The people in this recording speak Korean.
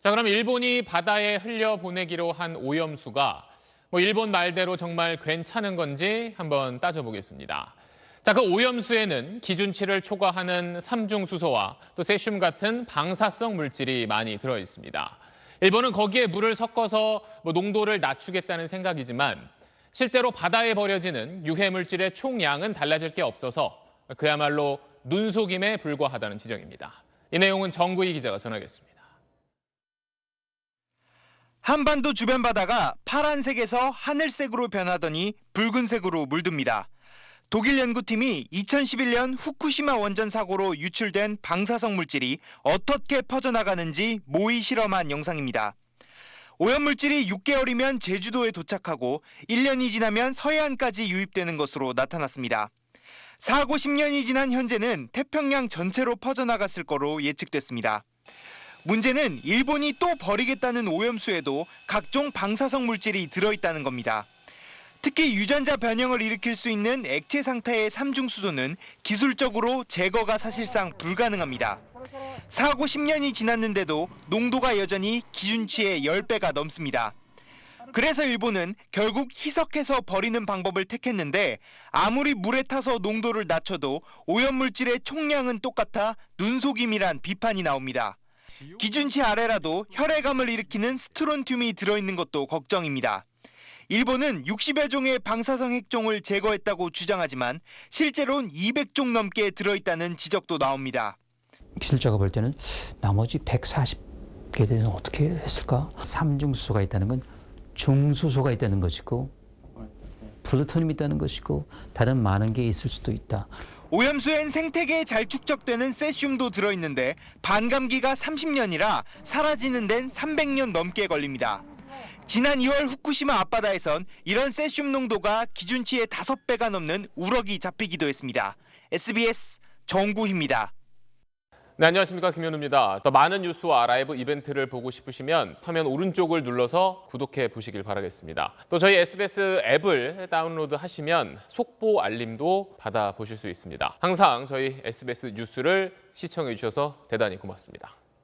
자, 그럼 일본이 바다에 흘려보내기로 한 오염수가 일본 말대로 정말 괜찮은 건지 한번 따져보겠습니다. 자, 그 오염수에는 기준치를 초과하는 삼중수소와 또 세슘 같은 방사성 물질이 많이 들어 있습니다. 일본은 거기에 물을 섞어서 농도를 낮추겠다는 생각이지만 실제로 바다에 버려지는 유해 물질의 총량은 달라질 게 없어서 그야말로 눈속임에 불과하다는 지적입니다. 이 내용은 정구희 기자가 전하겠습니다. 한반도 주변 바다가 파란색에서 하늘색으로 변하더니 붉은색으로 물듭니다. 독일 연구팀이 2011년 후쿠시마 원전 사고로 유출된 방사성 물질이 어떻게 퍼져나가는지 모의 실험한 영상입니다. 오염물질이 6개월이면 제주도에 도착하고 1년이 지나면 서해안까지 유입되는 것으로 나타났습니다. 사고 10년이 지난 현재는 태평양 전체로 퍼져나갔을 거로 예측됐습니다. 문제는 일본이 또 버리겠다는 오염수에도 각종 방사성 물질이 들어있다는 겁니다. 특히 유전자 변형을 일으킬 수 있는 액체 상태의 삼중수소는 기술적으로 제거가 사실상 불가능합니다. 사고 10년이 지났는데도 농도가 여전히 기준치의 10배가 넘습니다. 그래서 일본은 결국 희석해서 버리는 방법을 택했는데 아무리 물에 타서 농도를 낮춰도 오염물질의 총량은 똑같아 눈속임이란 비판이 나옵니다. 기준치 아래라도 혈액암을 일으키는 스트론튬이 들어있는 것도 걱정입니다. 일본은 60여 종의 방사성 핵종을 제거했다고 주장하지만 실제로는 200종 넘게 들어있다는 지적도 나옵니다. 기술자가 볼 때는 나머지 140개 대는 어떻게 했을까? 삼중수소가 있다는 건 중수소가 있다는 것이고 플루토늄이 있다는 것이고 다른 많은 게 있을 수도 있다. 오염수엔 생태계에 잘 축적되는 세슘도 들어있는데 반감기가 30년이라 사라지는 데는 300년 넘게 걸립니다. 지난 2월 후쿠시마 앞바다에선 이런 세슘 농도가 기준치의 5배가 넘는 우럭이 잡히기도 했습니다. SBS 정구희입니다. 네, 안녕하십니까, 김현우입니다. 더 많은 뉴스와 라이브 이벤트를 보고 싶으시면 화면 오른쪽을 눌러서 구독해 보시길 바라겠습니다. 또 저희 SBS 앱을 다운로드하시면 속보 알림도 받아보실 수 있습니다. 항상 저희 SBS 뉴스를 시청해 주셔서 대단히 고맙습니다.